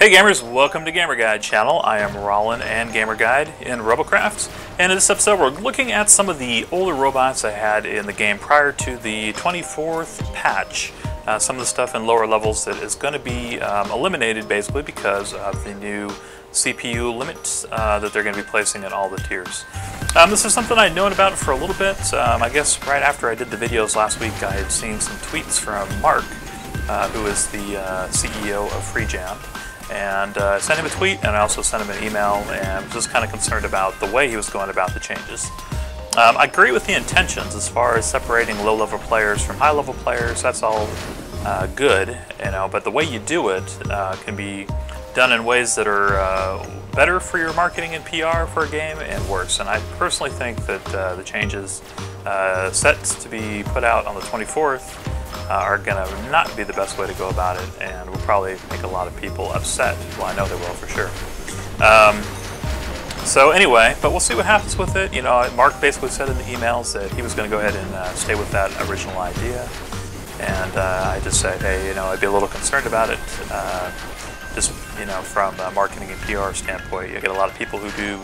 Hey gamers, welcome to Gamer Guide channel. I am Rollin and Gamer Guide in Robocraft, and in this episode we're looking at some of the older robots I had in the game prior to the 24th patch. Some of the stuff in lower levels that is going to be eliminated basically because of the new CPU limits that they're going to be placing in all the tiers. This is something I'd known about for a little bit. I guess right after I did the videos last week I had seen some tweets from Mark, who is the CEO of FreeJam. And I sent him a tweet, and I also sent him an email, and was just kind of concerned about the way he was going about the changes. I agree with the intentions as far as separating low-level players from high-level players. That's all good, you know, but the way you do it can be done in ways that are better for your marketing and PR for a game, and worse. And I personally think that the changes set to be put out on the 24th are going to not be the best way to go about it, and will probably make a lot of people upset. Well, I know they will for sure. So anyway, but we'll see what happens with it. You know, Mark basically said in the emails that he was going to go ahead and stay with that original idea, and I just said, hey, you know, I'd be a little concerned about it. Just, you know, from a marketing and PR standpoint, you get a lot of people who do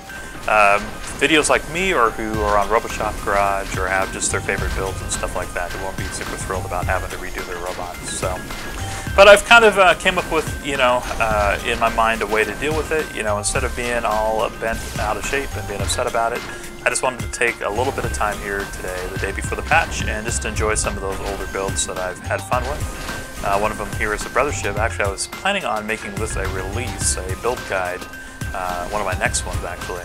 videos like me, or who are on Robocraft Garage, or have just their favorite builds and stuff like that, who won't be super thrilled about having to redo their robots. So, but I've kind of came up with, you know, in my mind a way to deal with it. You know, instead of being all bent out of shape and being upset about it, I just wanted to take a little bit of time here today, the day before the patch, and just enjoy some of those older builds that I've had fun with. One of them here is the Brothership. Actually, I was planning on making this a release, a build guide, one of my next ones actually.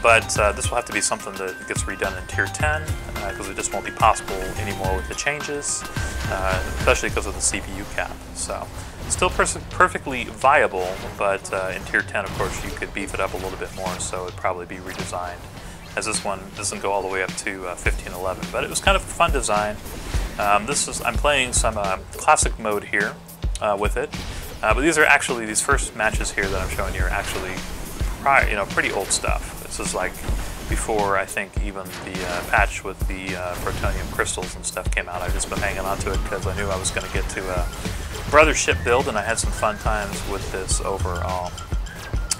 But this will have to be something that gets redone in Tier 10, because it just won't be possible anymore with the changes, especially because of the CPU cap. So, still perfectly viable, but in Tier 10, of course, you could beef it up a little bit more, so it'd probably be redesigned, as this one doesn't go all the way up to 1511. But it was kind of a fun design. I'm playing some classic mode here with it, but these first matches here that I'm showing you are actually pretty old stuff. This is like before, I think, even the patch with the protonium crystals and stuff came out. I've just been hanging on to it because I knew I was going to get to a Brothership build, and I had some fun times with this overall.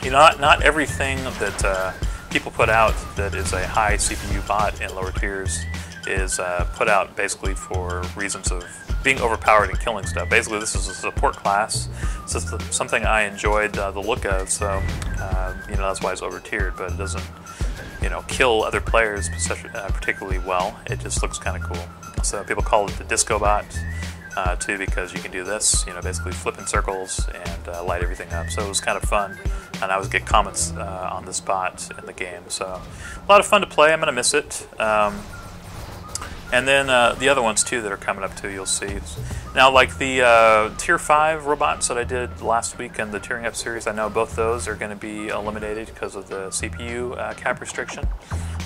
You know, not everything that people put out that is a high CPU bot in lower tiers is put out basically for reasons of being overpowered and killing stuff. Basically, this is a support class. It's just something I enjoyed the look of, so you know, that's why it's over-tiered, but it doesn't, you know, kill other players particularly well. It just looks kind of cool. So people call it the disco bot too, because you can do this, you know, basically flip in circles and light everything up. So it was kind of fun, and I always get comments on this bot in the game. So a lot of fun to play. I'm going to miss it. And then the other ones too that are coming up too, you'll see. Now, like the Tier 5 robots that I did last week in the Tiering Up series, I know both those are going to be eliminated because of the CPU cap restriction.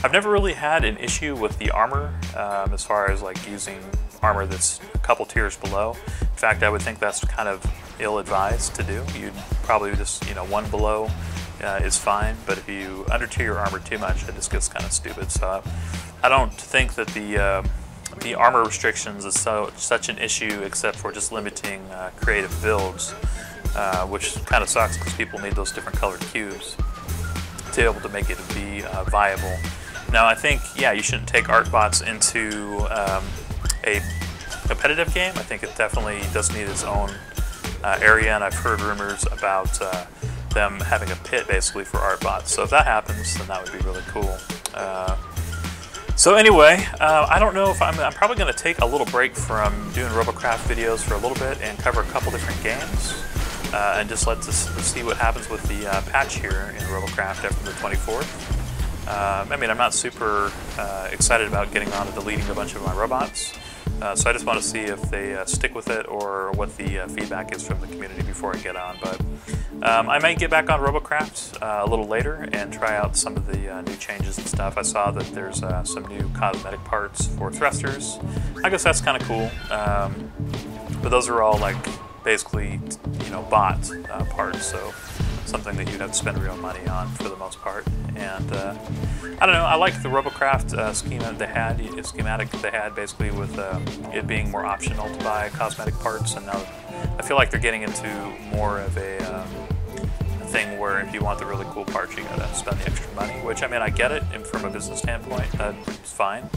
I've never really had an issue with the armor as far as like using armor that's a couple tiers below. In fact, I would think that's kind of ill-advised to do. You'd probably just, you know, one below is fine, but if you under-tier your armor too much, it just gets kind of stupid. So I don't think that the armor restrictions is such an issue, except for just limiting creative builds, which kind of sucks because people need those different colored cubes to be able to make it be viable. Now, I think, yeah, you shouldn't take art bots into a competitive game. I think it definitely does need its own area, and I've heard rumors about them having a pit basically for art bots. So if that happens, then that would be really cool. So anyway, I don't know if I'm probably going to take a little break from doing Robocraft videos for a little bit and cover a couple different games, and just let's see what happens with the patch here in Robocraft after the 24th. I mean, I'm not super excited about getting on to deleting a bunch of my robots, so I just want to see if they stick with it, or what the feedback is from the community before I get on. But I might get back on Robocraft a little later and try out some of the new changes and stuff. I saw that there's some new cosmetic parts for thrusters. I guess that's kind of cool, but those are all like basically, you know, bot parts. So something that you'd have to spend real money on for the most part. And I don't know, I like the Robocraft schematic they had basically with it being more optional to buy cosmetic parts, and now I feel like they're getting into more of a thing where if you want the really cool parts, you gotta spend the extra money, which, I mean, I get it, and from a business standpoint, that's fine.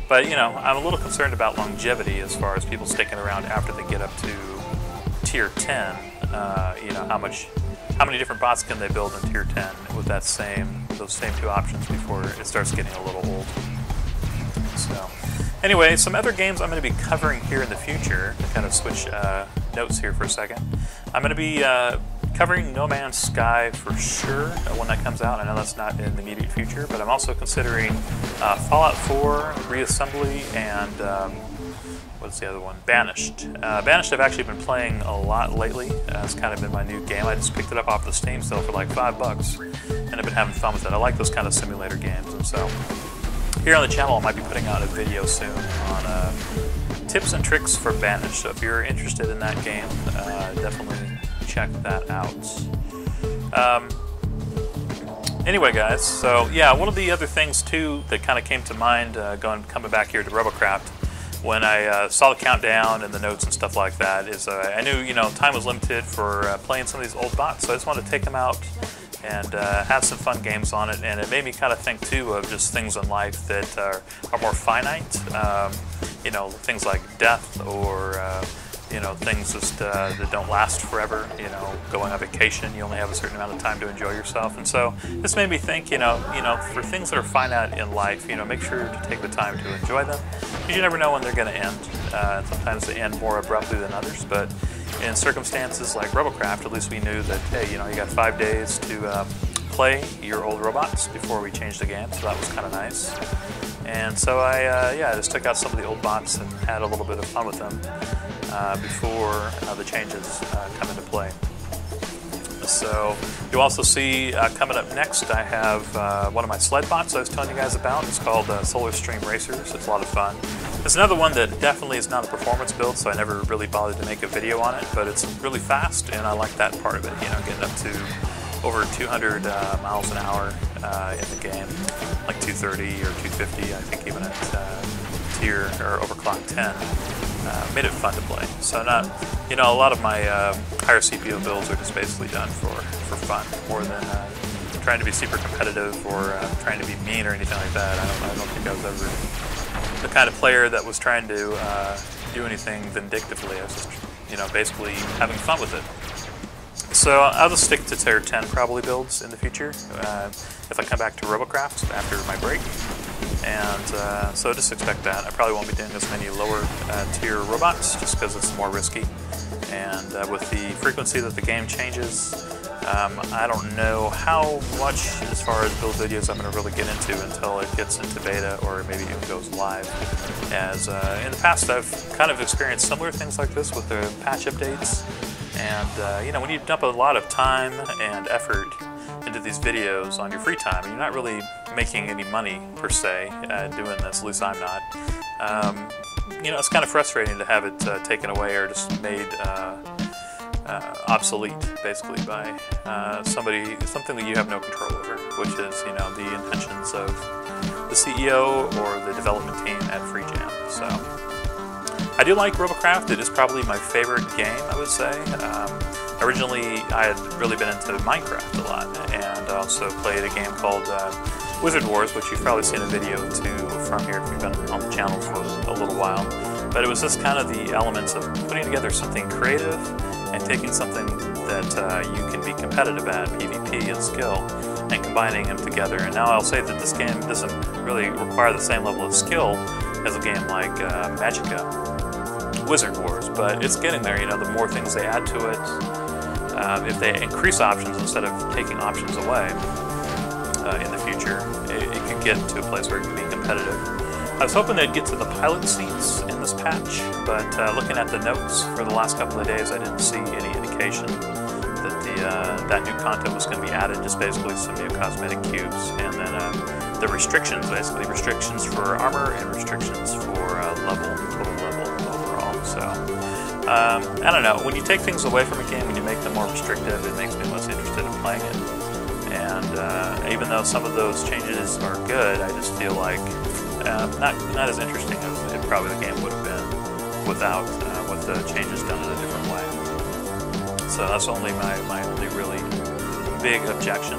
But, you know, I'm a little concerned about longevity as far as people sticking around after they get up to tier 10. You know, how many different bots can they build in tier 10 with those same two options before it starts getting a little old. So, anyway, some other games I'm going to be covering here in the future, to kind of switch notes here for a second. I'm going to be covering No Man's Sky for sure when that comes out. I know that's not in the immediate future, but I'm also considering Fallout 4, Reassembly, and what's the other one? Banished. Banished I've actually been playing a lot lately. It's kind of been my new game. I just picked it up off the Steam sale for like $5, and I've been having fun with it. I like those kind of simulator games, and so here on the channel I might be putting out a video soon on tips and tricks for Banished. So if you're interested in that game, definitely check that out. Anyway, guys, so yeah, one of the other things too that kind of came to mind coming back here to Robocraft when I saw the countdown and the notes and stuff like that is I knew, you know, time was limited for playing some of these old bots, so I just wanted to take them out and have some fun games on it. And it made me kind of think too of just things in life that are more finite, you know, things like death, or you know, things just that don't last forever. You know, going on vacation, you only have a certain amount of time to enjoy yourself. And so this made me think, you know, for things that are finite in life, you know, make sure to take the time to enjoy them, because you never know when they're going to end. Sometimes they end more abruptly than others, but in circumstances like Robocraft, at least we knew that, hey, you know, you got 5 days to play your old robots before we changed the game, so that was kind of nice. And so I just took out some of the old bots and had a little bit of fun with them before the changes come into play. So you'll also see coming up next, I have one of my sled bots I was telling you guys about. It's called Solarstream Racers. It's a lot of fun. There's another one that definitely is not a performance build, so I never really bothered to make a video on it, but it's really fast, and I like that part of it, you know, getting up to over 200 miles an hour in the game, like 230 or 250, I think, even at tier or overclock 10. Made it fun to play. So not, you know, a lot of my higher CPU builds are just basically done for fun, more than trying to be super competitive or trying to be mean or anything like that. I don't think I was ever the kind of player that was trying to do anything vindictively. I was just, you know, basically having fun with it. So I'll just stick to tier 10 probably builds in the future if I come back to Robocraft after my break. And so just expect that. I probably won't be doing as many lower tier robots just because it's more risky. And with the frequency that the game changes, I don't know how much as far as build videos I'm going to really get into until it gets into beta or maybe even goes live. As in the past I've kind of experienced similar things like this with the patch updates. And you know, when you dump a lot of time and effort into these videos on your free time, you're not really making any money per se doing this, at least I'm not. You know, it's kind of frustrating to have it taken away or just made obsolete, basically, by something that you have no control over, which is, you know, the intentions of the CEO or the development team at FreeJam. So I do like Robocraft. It is probably my favorite game, I would say. Originally, I had really been into Minecraft a lot, and also played a game called Wizard Wars, which you've probably seen a video too from here if you've been on the channel for a little while. But it was just kind of the elements of putting together something creative and taking something that you can be competitive at, PvP and skill, and combining them together. And now I'll say that this game doesn't really require the same level of skill as a game like Magicka, Wizard Wars, but it's getting there. You know, the more things they add to it, if they increase options instead of taking options away in the future, it can get to a place where it can be competitive. I was hoping they'd get to the pilot seats in this patch, but looking at the notes for the last couple of days, I didn't see any indication that that new content was going to be added. Just basically some new cosmetic cubes, and then the restrictions, basically restrictions for armor and restrictions for total level overall. So I don't know, when you take things away from a game, when you make them more restrictive, it makes me less interested in playing it. And even though some of those changes are good, I just feel like not as interesting as probably the game would have been without with the changes done in a different way. So that's only my only really big objection,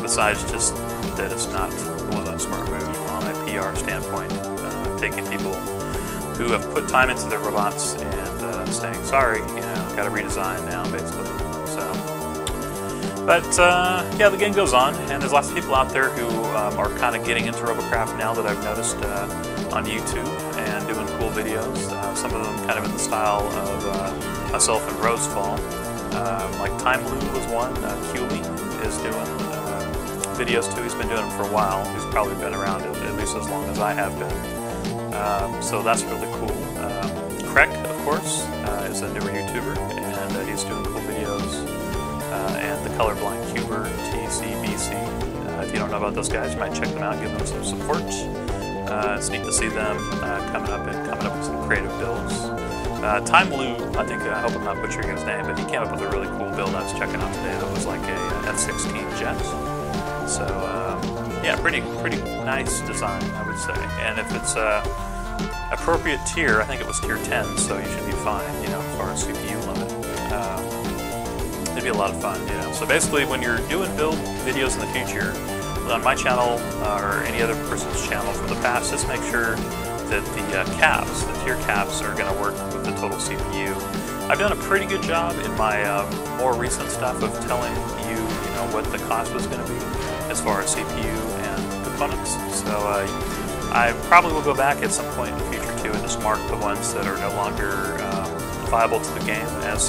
besides just that it's not one of those smart moves on a PR standpoint, taking people who have put time into their robots and saying, sorry, got to redesign now, basically. So, but yeah, the game goes on, and there's lots of people out there who are kind of getting into Robocraft now that I've noticed on YouTube and doing cool videos. Some of them kind of in the style of myself and Rosefall. Like Time Lou was one. Kioller is doing videos too. He's been doing them for a while. He's probably been around at least as long as I have been. So that's really cool. Crek, of course, is a newer YouTuber, and he's doing cool videos. And the Colorblind Cuber, TCBC. If you don't know about those guys, you might check them out, give them some support. It's neat to see them coming up with some creative builds. Time Lou, I hope I'm not butchering his name, but he came up with a really cool build I was checking out today that was like a F-16 jet. So yeah, pretty nice design, I would say. And if it's appropriate tier, I think it was tier 10, so you should be fine, as far as CPU limit. It'd be a lot of fun, So basically, when you're doing build videos in the future, on my channel or any other person's channel from the past, just make sure that the tier caps, are going to work with the total CPU. I've done a pretty good job in my more recent stuff of telling you, what the cost was going to be as far as CPU and components. So I probably will go back at some point in the future too and just mark the ones that are no longer viable to the game as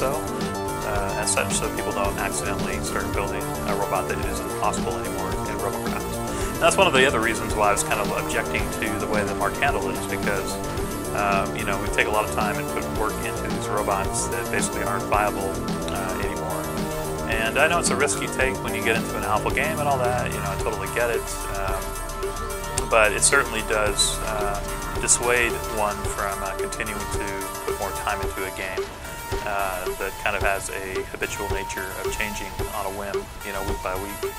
such, so people don't accidentally start building a robot that isn't possible anymore in Robocraft. And that's one of the other reasons why I was kind of objecting to the way that Mark handled it, is because we take a lot of time and put work into these robots that basically aren't viable anymore. And I know it's a risk you take when you get into an alpha game and all that, I totally get it. But it certainly does dissuade one from continuing to put more time into a game that kind of has a habitual nature of changing on a whim, week by week.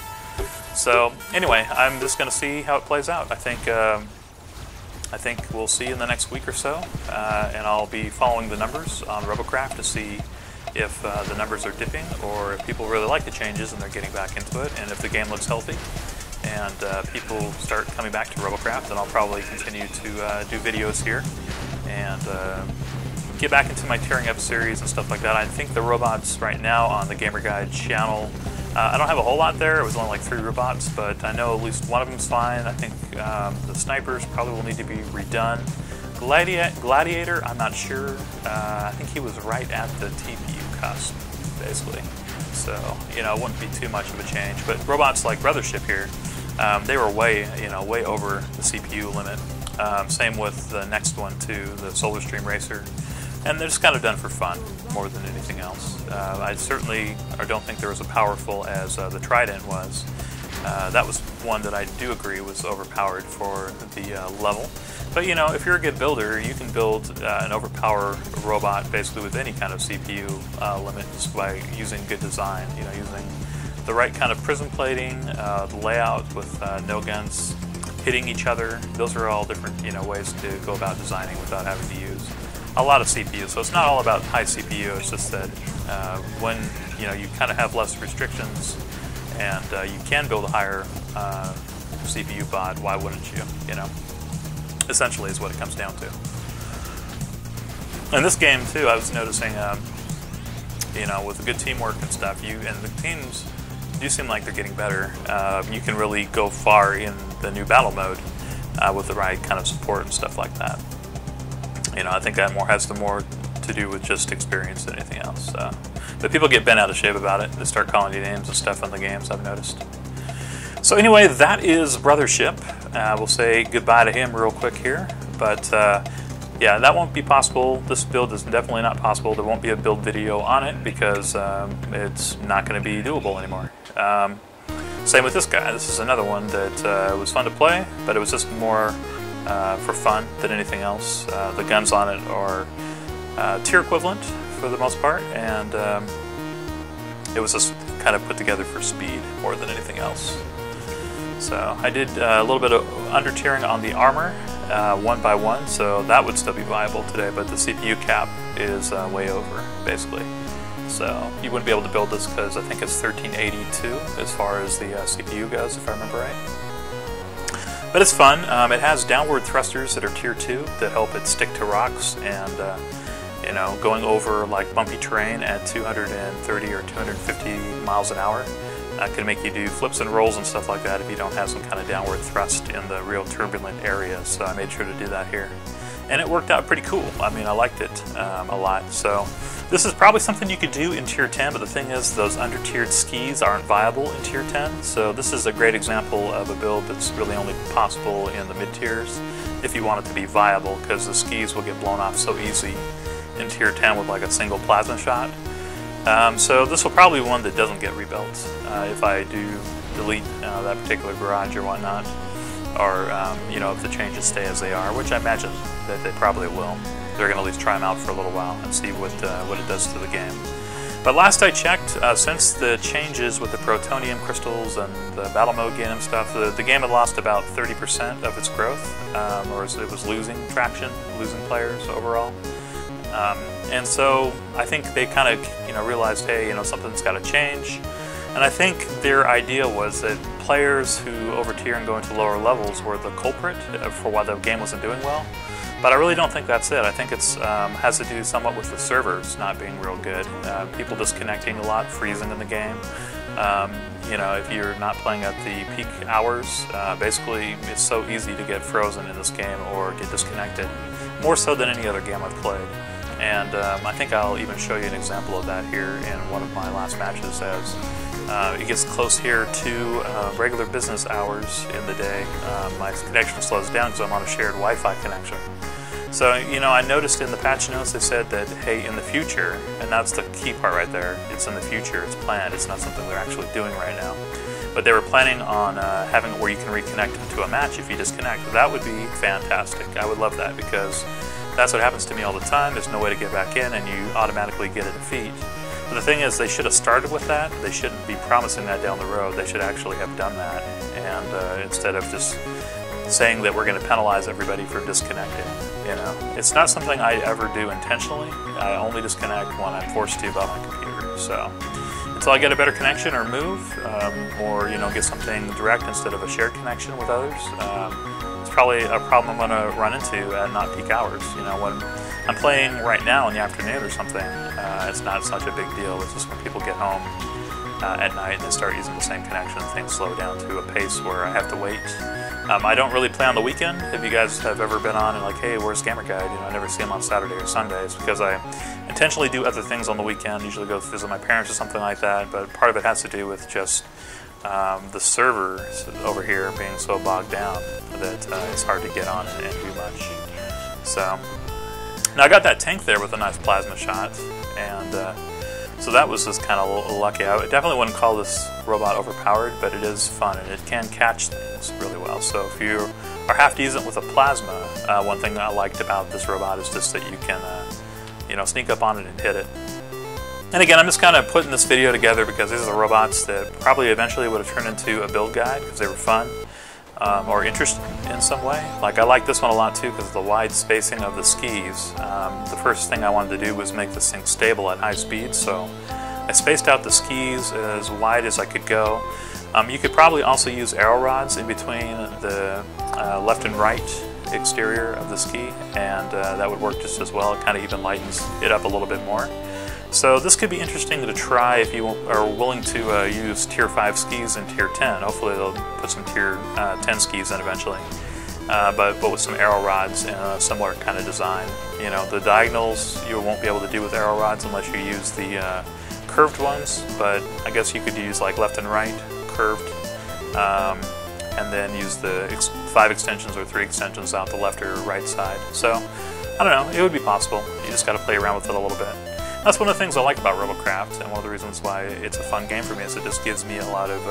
So anyway, I'm just going to see how it plays out. I think we'll see in the next week or so, and I'll be following the numbers on Robocraft to see if the numbers are dipping, or if people really like the changes and they're getting back into it, and if the game looks healthy and people start coming back to Robocraft, then I'll probably continue to do videos here and get back into my tearing up series and stuff like that. I think the robots right now on the Gamer Guide channel, I don't have a whole lot there. It was only like 3 robots, but I know at least one of them's fine. I think the snipers probably will need to be redone. Gladiator, I'm not sure. I think he was right at the TPU cusp, basically. So, it wouldn't be too much of a change. But robots like Brothership here, they were way over the CPU limit. Same with the next one too, the Solarstream Racer. And they're just kind of done for fun, more than anything else. I certainly don't think they're as powerful as the Trident was. That was one that I do agree was overpowered for the level. But if you're a good builder, you can build an overpowered robot basically with any kind of CPU limit just by using good design. Using the right kind of prism plating, the layout with no guns hitting each other. Those are all different ways to go about designing without having to use a lot of CPU. So it's not all about high CPU. It's just that when you kind of have less restrictions and you can build a higher CPU bot, why wouldn't you? Essentially is what it comes down to. In this game too, I was noticing, with the good teamwork and stuff, and the teams do seem like they're getting better. You can really go far in the new battle mode with the right kind of support and stuff like that. I think that has more to do with just experience than anything else. But people get bent out of shape about it. They start calling you names and stuff in the games, I've noticed. So anyway, that is Brothership. We'll say goodbye to him real quick here. But yeah, that won't be possible. This build is definitely not possible. There won't be a build video on it because it's not going to be doable anymore. Same with this guy. This is another one that was fun to play, but it was just more for fun than anything else. The guns on it are tier equivalent for the most part, and it was just kind of put together for speed more than anything else. So I did a little bit of under tiering on the armor, 1 by 1, so that would still be viable today, but the CPU cap is way over, basically. So you wouldn't be able to build this because I think it's 1382 as far as the CPU goes, if I remember right. But it's fun. It has downward thrusters that are tier 2 that help it stick to rocks, and you know, going over like bumpy terrain at 230 or 250 miles an hour can make you do flips and rolls and stuff like that if you don't have some kind of downward thrust in the real turbulent areas. So I made sure to do that here. And it worked out pretty cool. I mean, I liked it a lot. So this is probably something you could do in tier 10, but the thing is those under-tiered skis aren't viable in tier 10. So this is a great example of a build that's really only possible in the mid-tiers if you want it to be viable, because the skis will get blown off so easy in tier 10 with like a single plasma shot. So this will probably be one that doesn't get rebuilt if I do delete that particular garage or whatnot, or you know, if the changes stay as they are, which I imagine that they probably will. They're going to at least try them out for a little while and see what it does to the game. But last I checked, since the changes with the protonium crystals and the battle mode game and stuff, the game had lost about 30% of its growth, or it was losing traction, losing players overall. And so I think they kind of realized, hey, something's got to change. And I think their idea was that players who over-tier and go into lower levels were the culprit for why the game wasn't doing well. But I really don't think that's it. I think it has to do somewhat with the servers not being real good. People disconnecting a lot, freezing in the game. If you're not playing at the peak hours, basically it's so easy to get frozen in this game or get disconnected, more so than any other game I've played. And I think I'll even show you an example of that here in one of my last matches, as it gets close here to regular business hours in the day. My connection slows down because I'm on a shared Wi-Fi connection. So, I noticed in the patch notes they said that, hey, in the future, and that's the key part right there, it's in the future, it's planned, it's not something they're actually doing right now. But they were planning on having it where you can reconnect into a match if you disconnect. That would be fantastic. I would love that, because that's what happens to me all the time. There's no way to get back in, and you automatically get a defeat. But the thing is, they should have started with that. They shouldn't be promising that down the road. They should actually have done that, and instead of just saying that we're going to penalize everybody for disconnecting. It's not something I ever do intentionally. I only disconnect when I'm forced to by my computer. So until I get a better connection or move, or get something direct instead of a shared connection with others, it's probably a problem I'm going to run into at not peak hours. When I'm playing right now in the afternoon or something, it's not such a big deal. It's just when people get home at night and they start using the same connection, things slow down to a pace where I have to wait. I don't really play on the weekend. If you guys have ever been on and like, hey, where's Gamer Guide? I never see him on Saturday or Sundays, because I intentionally do other things on the weekend. Usually go visit my parents or something like that, but part of it has to do with just the servers over here being so bogged down that it's hard to get on and do much. So now I got that tank there with a nice plasma shot, and so that was just kind of lucky. I definitely wouldn't call this robot overpowered, but it is fun and it can catch things really well. So if you are half decent with a plasma, one thing that I liked about this robot is just that you can sneak up on it and hit it. And again, I'm just kind of putting this video together because these are the robots that probably eventually would have turned into a build guide because they were fun or interesting in some way. Like, I like this one a lot too because of the wide spacing of the skis. The first thing I wanted to do was make this thing stable at high speed, so I spaced out the skis as wide as I could go. You could probably also use arrow rods in between the left and right exterior of the ski, and that would work just as well. It kind of even lightens it up a little bit more. So this could be interesting to try if you are willing to use tier 5 skis in tier 10. Hopefully they'll put some tier 10 skis in eventually, but with some arrow rods and a similar kind of design. The diagonals you won't be able to do with arrow rods unless you use the curved ones, but I guess you could use like left and right curved, and then use the 5 extensions or 3 extensions out the left or right side. So I don't know, it would be possible. You just got to play around with it a little bit. That's one of the things I like about Robocraft, and one of the reasons why it's a fun game for me is it just gives me a lot of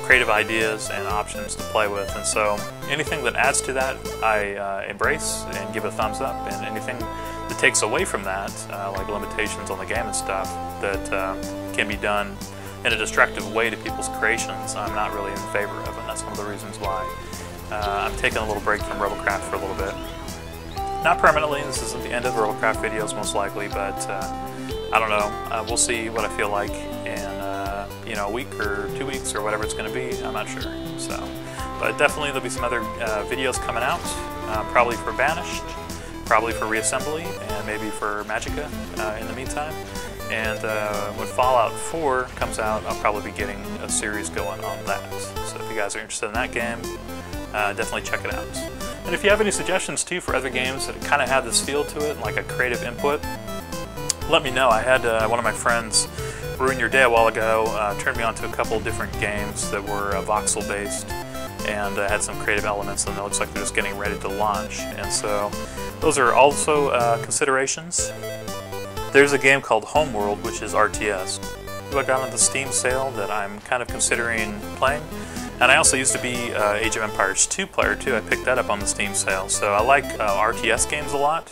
creative ideas and options to play with. And so anything that adds to that, I embrace and give a thumbs up, and anything that takes away from that, like limitations on the game and stuff, that can be done in a destructive way to people's creations, I'm not really in favor of, and that's one of the reasons why I'm taking a little break from Robocraft for a little bit. Not permanently, this isn't the end of the Robocraft videos most likely, but I don't know, we'll see what I feel like in you know, a week or 2 weeks or whatever it's going to be, I'm not sure. So, but definitely there'll be some other videos coming out, probably for Banished, probably for Reassembly, and maybe for Magicka in the meantime. And when Fallout 4 comes out, I'll probably be getting a series going on that. So if you guys are interested in that game, definitely check it out. And if you have any suggestions too for other games that kind of have this feel to it, like a creative input, let me know. I had one of my friends ruin your day a while ago, turned me on to a couple different games that were voxel based and had some creative elements, and it looks like they're just getting ready to launch. And so those are also considerations. There's a game called Homeworld, which is RTS, who I got on the Steam sale that I'm kind of considering playing. And I also used to be Age of Empires 2 player too. I picked that up on the Steam sale. So I like RTS games a lot,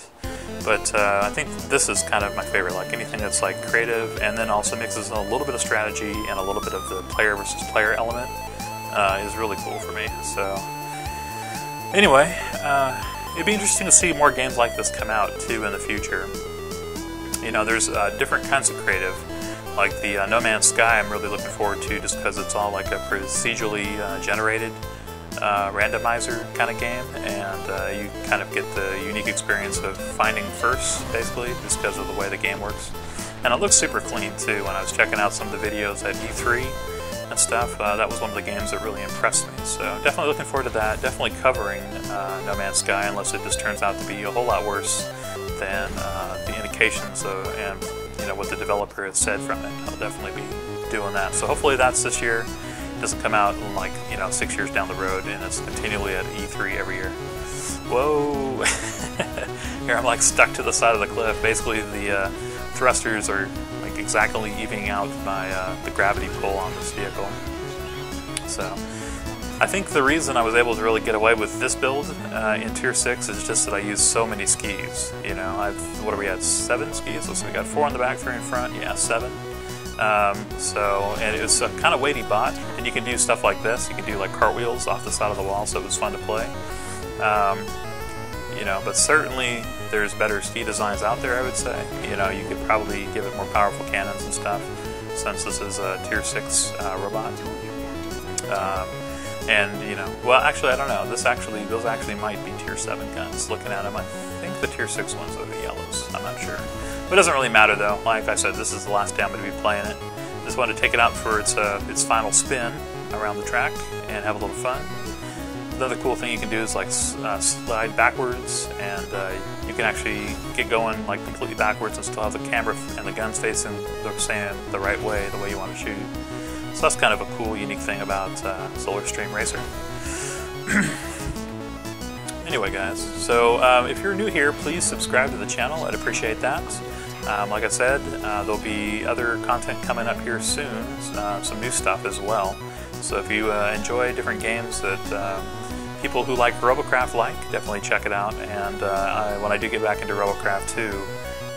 but I think this is kind of my favorite. Like anything that's like creative and then also mixes in a little bit of strategy and a little bit of the player versus player element is really cool for me. So anyway, it'd be interesting to see more games like this come out too in the future. You know, there's different kinds of creative, like the No Man's Sky I'm really looking forward to, just because it's all like a procedurally generated randomizer kind of game, and you kind of get the unique experience of finding first, basically, just because of the way the game works. And it looks super clean too. When I was checking out some of the videos at E3 and stuff, that was one of the games that really impressed me. So definitely looking forward to that. Definitely covering No Man's Sky, unless it just turns out to be a whole lot worse than the indications of, and you know, what the developer has said from it. I'll definitely be doing that. So hopefully that's this year. It doesn't come out in like, you know, 6 years down the road, and it's continually at E3 every year. Whoa! Here I'm like stuck to the side of the cliff. Basically the thrusters are like exactly evening out my the gravity pull on this vehicle. So I think the reason I was able to really get away with this build in Tier 6 is just that I use so many skis. You know, what are we at, 7 skis? Let's see, we got 4 on the back, 3 in front, yeah, 7. And it was a kind of weighty bot, and you can do stuff like this. You can do like cartwheels off the side of the wall, so it was fun to play. You know, but certainly there's better ski designs out there, I would say. You know, you could probably give it more powerful cannons and stuff, since this is a Tier 6 robot. And, you know, well, actually, I don't know. Those actually might be Tier 7 guns. Looking at them, I think the Tier 6 ones are the yellows. I'm not sure. But it doesn't really matter, though. Like I said, this is the last day I'm going to be playing it. Just wanted to take it out for its final spin around the track and have a little fun. Another cool thing you can do is like slide backwards, and you can actually get going like completely backwards and still have the camera and the guns facing the right way, the way you want to shoot. So that's kind of a cool, unique thing about Solarstream Racer. Anyway, guys, so if you're new here, please subscribe to the channel. I'd appreciate that. Like I said, there'll be other content coming up here soon, some new stuff as well. So if you enjoy different games that people who like Robocraft like, definitely check it out. And when I do get back into Robocraft 2,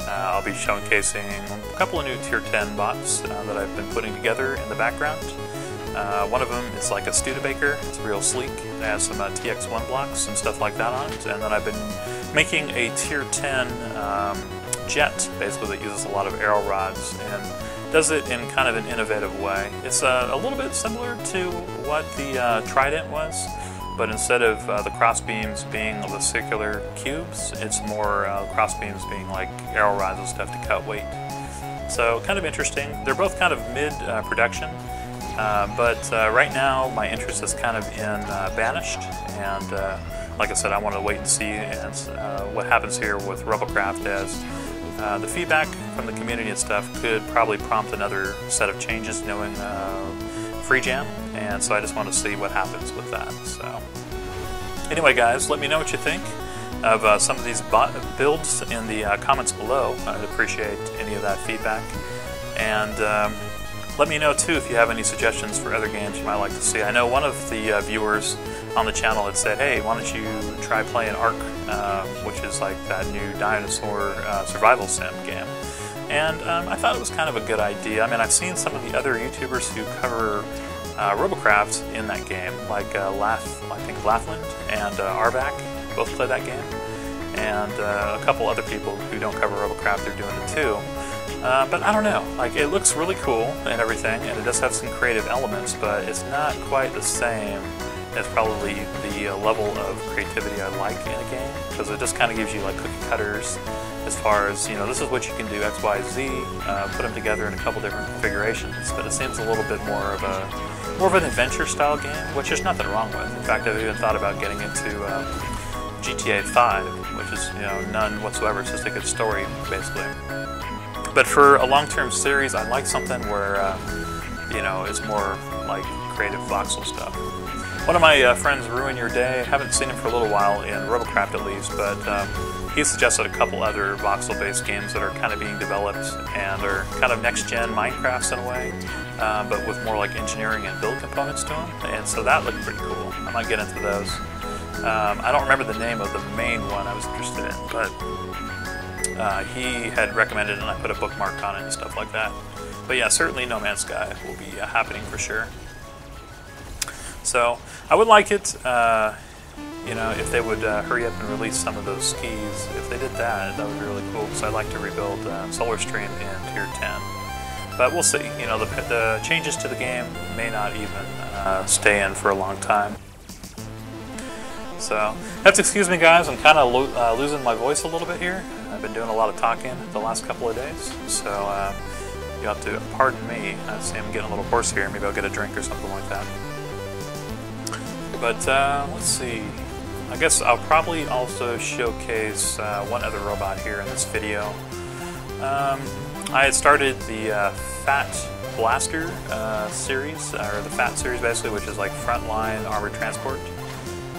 I'll be showcasing a couple of new Tier 10 bots that I've been putting together in the background. One of them is like a Studebaker. It's real sleek. It has some TX1 blocks and stuff like that on it. And then I've been making a Tier 10 jet, basically, that uses a lot of arrow rods and does it in kind of an innovative way. It's a little bit similar to what the Trident was, but instead of the crossbeams being the circular cubes, it's more crossbeams being like arrow rods and stuff to cut weight. So kind of interesting. They're both kind of mid-production, but right now my interest is kind of in Banished, and like I said, I want to wait and see what happens here with Robocraft, as the feedback from the community and stuff could probably prompt another set of changes knowing Free Jam, and so I just want to see what happens with that. So anyway, guys, let me know what you think of some of these builds in the comments below. I'd appreciate any of that feedback. And let me know too if you have any suggestions for other games you might like to see. I know one of the viewers on the channel had said, hey, why don't you try playing Ark, which is like that new dinosaur survival sim game. And I thought it was kind of a good idea. I mean, I've seen some of the other YouTubers who cover Robocraft in that game, like I think Lathland and Aavak both play that game. And a couple other people who don't cover Robocraft are doing it too. But I don't know, like it looks really cool and everything, and it does have some creative elements, but it's not quite the same as probably the level of creativity I like in a game, because it just kind of gives you like cookie cutters as far as, you know, this is what you can do, X, Y, Z, put them together in a couple different configurations, but it seems a little bit more of an adventure style game, which there's nothing wrong with. In fact, I've even thought about getting into GTA 5, which is, you know, none whatsoever, it's just a good story, basically. But for a long-term series, I'd like something where, you know, it's more like creative voxel stuff. One of my friends, Ruin Your Day, haven't seen him for a little while in Robocraft at least, but he suggested a couple other voxel-based games that are kind of being developed and are kind of next-gen Minecrafts in a way, but with more like engineering and build components to them, and so that looked pretty cool. I might get into those. I don't remember the name of the main one I was interested in, but he had recommended it and I put a bookmark on it and stuff like that. But yeah, certainly No Man's Sky will be happening for sure. So I would like it, you know, if they would hurry up and release some of those skis. If they did that, that would be really cool, because I'd like to rebuild Solarstream in Tier 10. But we'll see. You know, the changes to the game may not even stay in for a long time. So, have to excuse me guys, I'm kind of losing my voice a little bit here. I've been doing a lot of talking the last couple of days, so you have to pardon me. I see I'm getting a little hoarse here. Maybe I'll get a drink or something like that. But let's see. I guess I'll probably also showcase one other robot here in this video. I had started the Fat Blaster series, or the Fat series basically, which is like frontline armored transport.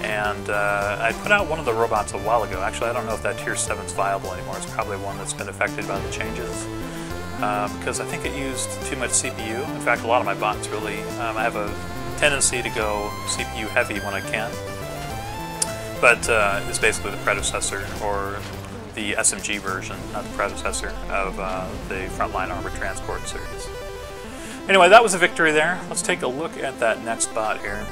And I put out one of the robots a while ago. Actually, I don't know if that Tier 7 is viable anymore. It's probably one that's been affected by the changes. Because I think it used too much CPU. In fact, a lot of my bots really, I have a tendency to go CPU heavy when I can. But it's basically the predecessor, or the SMG version, not the predecessor, of the Frontline Armored Transport series. Anyway, that was a victory there. Let's take a look at that next bot here.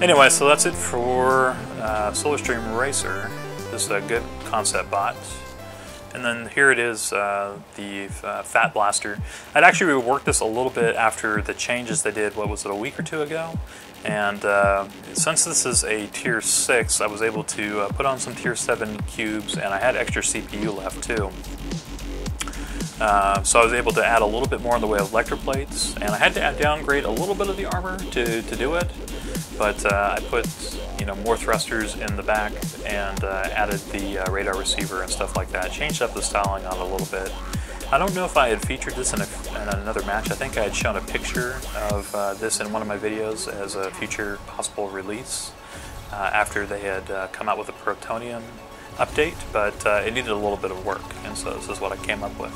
Anyway, so that's it for Solarstream Racer. This is a good concept bot. And then here it is, the Fat Blaster. I'd actually reworked this a little bit after the changes they did, what was it, a week or two ago? And since this is a Tier 6, I was able to put on some Tier 7 cubes, and I had extra CPU left too. So I was able to add a little bit more in the way of electroplates, and I had to downgrade a little bit of the armor to do it. But I put, you know, more thrusters in the back and added the radar receiver and stuff like that. Changed up the styling on it a little bit. I don't know if I had featured this in another match. I think I had shown a picture of this in one of my videos as a future possible release after they had come out with a Protonium update, but it needed a little bit of work, and so this is what I came up with.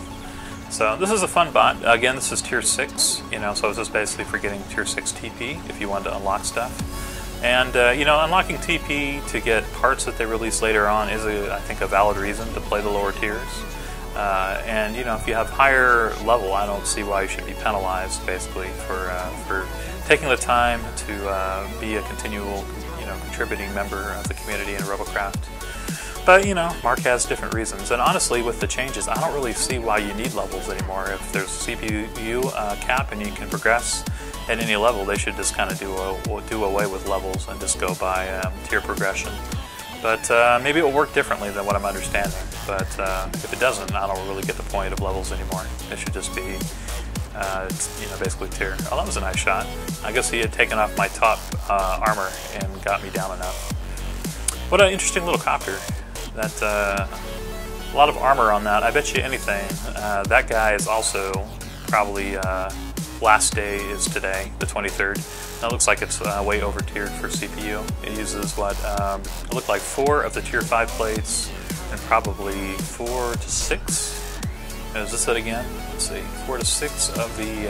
So this is a fun bot. Again, this is Tier 6, you know, so this is basically for getting Tier 6 TP if you want to unlock stuff. And, you know, unlocking TP to get parts that they release later on is, I think, a valid reason to play the lower tiers. And, you know, if you have higher level, I don't see why you should be penalized, basically, for taking the time to be a continual, you know, contributing member of the community in Robocraft. But, you know, Mark has different reasons. And honestly, with the changes, I don't really see why you need levels anymore. If there's a CPU cap and you can progress at any level, they should just kind of do away with levels and just go by tier progression. But maybe it will work differently than what I'm understanding. But if it doesn't, I don't really get the point of levels anymore. It should just be, you know, basically tier. Oh, that was a nice shot. I guess he had taken off my top armor and got me down enough. What an interesting little copter. That a lot of armor on that. I bet you anything. That guy is also probably last day is today, the 23rd. That looks like it's way over tiered for CPU. It uses what it looked like 4 of the Tier 5 plates, in probably 4 to 6. Is this it again? Let's see, 4 to 6 of the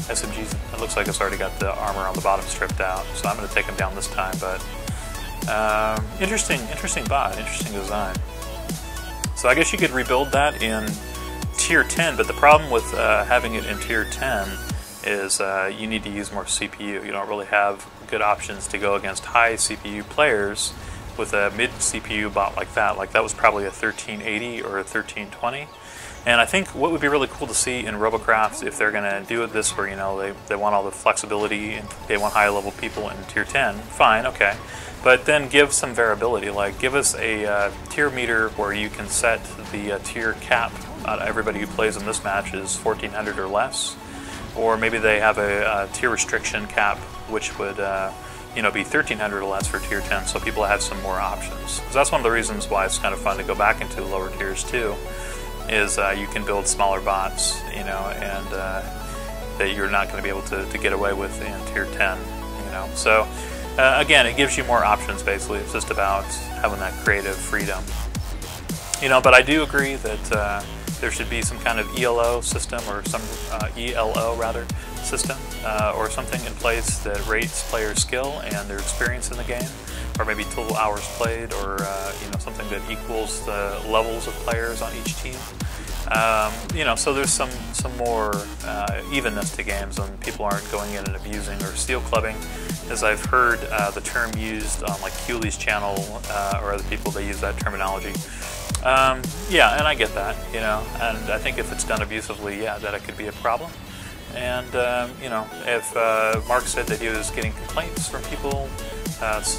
SMGs. It looks like it's already got the armor on the bottom stripped out, so I'm going to take him down this time. But interesting bot, interesting design. So I guess you could rebuild that in tier 10, but the problem with having it in tier 10 is you need to use more CPU. You don't really have good options to go against high CPU players with a mid CPU bot like that. Like that was probably a 1380 or a 1320. And I think what would be really cool to see in Robocraft, if they're going to do this where, you know, they want all the flexibility and they want high level people in tier 10, fine, okay. But then give some variability, like give us a tier meter where you can set the tier cap. Everybody who plays in this match is 1400 or less. Or maybe they have a tier restriction cap, which would you know, be 1300 or less for tier 10, so people have some more options. So that's one of the reasons why it's kind of fun to go back into lower tiers too, is you can build smaller bots, you know, and that you're not going to be able to get away with in tier 10, you know. So again, it gives you more options basically. It's just about having that creative freedom, you know. But I do agree that there should be some kind of ELO system, or some ELO rather system, or something in place that rates players' skill and their experience in the game, or maybe total hours played, or you know, something that equals the levels of players on each team. You know, so there's some more evenness to games, and people aren't going in and abusing or steel clubbing, as I've heard the term used on like Kioller's channel, or other people, they use that terminology. Yeah, and I get that, you know, and I think if it's done abusively, yeah, that it could be a problem. And, you know, if Mark said that he was getting complaints from people,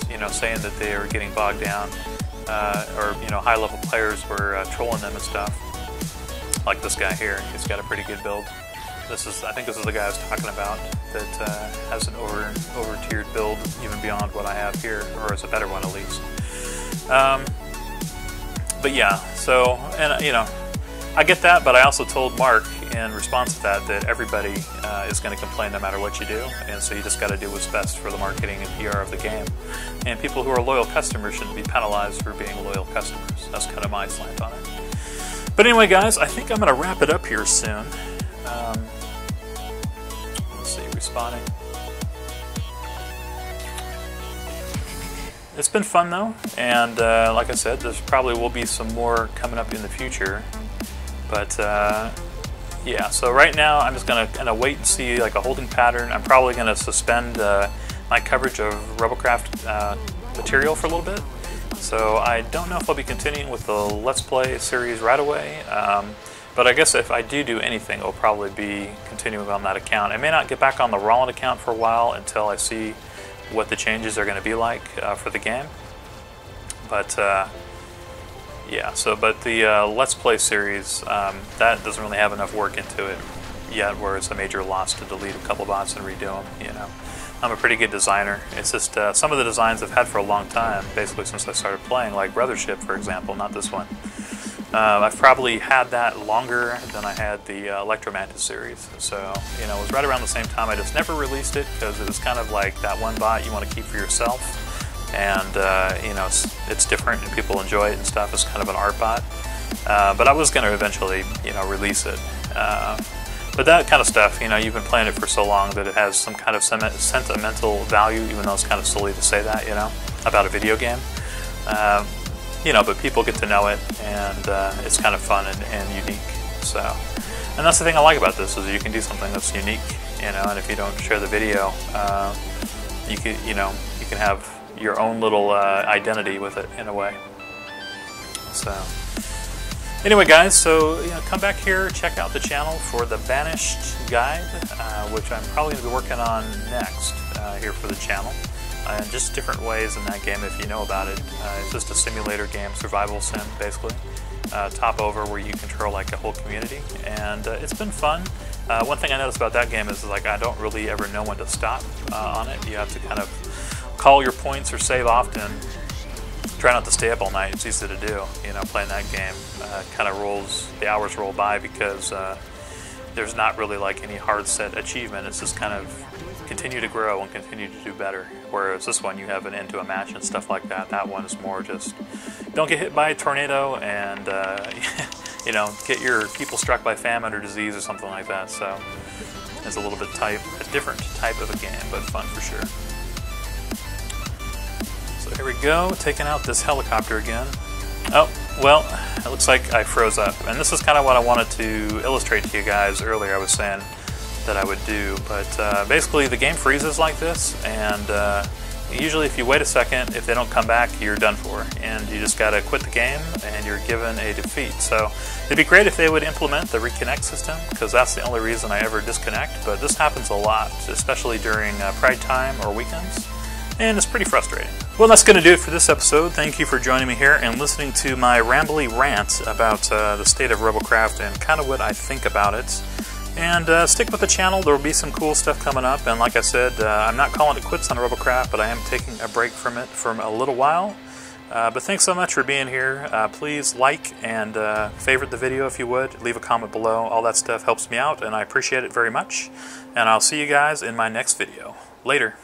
you know, saying that they were getting bogged down, or, you know, high-level players were trolling them and stuff, like this guy here, he's got a pretty good build. This is, I think this is the guy I was talking about, that has an over-tiered build, even beyond what I have here, or is a better one at least. But yeah, so, and you know, I get that, but I also told Mark in response to that everybody is going to complain no matter what you do, and so you just got to do what's best for the marketing and PR of the game. And people who are loyal customers shouldn't be penalized for being loyal customers. That's kind of my slant on it. But anyway, guys, I think I'm going to wrap it up here soon. Let's see, responding. It's been fun though, and like I said, there's probably will be some more coming up in the future. But yeah, so right now I'm just going to kind of wait and see like a holding pattern. I'm probably going to suspend my coverage of Robocraft material for a little bit. So I don't know if I'll be continuing with the Let's Play series right away. But I guess if I do anything, it'll probably be continuing on that account. I may not get back on the Roland account for a while until I see what the changes are going to be like for the game. But yeah, so but the Let's Play series, that doesn't really have enough work into it yet where it's a major loss to delete a couple bots and redo them, you know. I'm a pretty good designer. It's just some of the designs I've had for a long time, basically since I started playing, like Brothership, for example, not this one. I've probably had that longer than I had the Electromantis series. So, you know, it was right around the same time. I just never released it because it was kind of like that one bot you want to keep for yourself. And, you know, it's different and people enjoy it and stuff. It's kind of an art bot. But I was going to eventually, you know, release it. But that kind of stuff, you know, you've been playing it for so long that it has some kind of sentimental value, even though it's kind of silly to say that, you know, about a video game. You know, but people get to know it, and it's kind of fun and unique. So, and that's the thing I like about this, is you can do something that's unique, you know. And if you don't share the video, you can have your own little identity with it in a way. So, anyway, guys, so you know, come back here, check out the channel for the Banished guide, which I'm probably going to be working on next here for the channel. And just different ways in that game if you know about it. It's just a simulator game, survival sim basically. Top over, where you control like a whole community, and it's been fun. One thing I noticed about that game is like I don't really ever know when to stop on it. You have to kind of call your points or save often. Try not to stay up all night. It's easy to do, you know, playing that game. Kind of rolls, the hours roll by because there's not really like any hard set achievement. It's just kind of continue to grow and continue to do better. Whereas this one, you have an end to a match and stuff like that. That one is more just don't get hit by a tornado and you know, get your people struck by famine or disease or something like that. So it's a little bit a different type of a game, but fun for sure. So here we go, taking out this helicopter again. Oh, well, it looks like I froze up. And this is kind of what I wanted to illustrate to you guys earlier. I was saying that I would do, but basically the game freezes like this, and usually if you wait a second, if they don't come back, you're done for, and you just gotta quit the game and you're given a defeat. So it'd be great if they would implement the reconnect system, because that's the only reason I ever disconnect, but this happens a lot, especially during Pride time or weekends, and it's pretty frustrating. Well, that's going to do it for this episode. Thank you for joining me here and listening to my rambly rant about the state of Robocraft and kind of what I think about it. And stick with the channel. There will be some cool stuff coming up. And like I said, I'm not calling it quits on Robocraft, but I am taking a break from it for a little while. But thanks so much for being here. Please like and favorite the video if you would. Leave a comment below. All that stuff helps me out, and I appreciate it very much. And I'll see you guys in my next video. Later.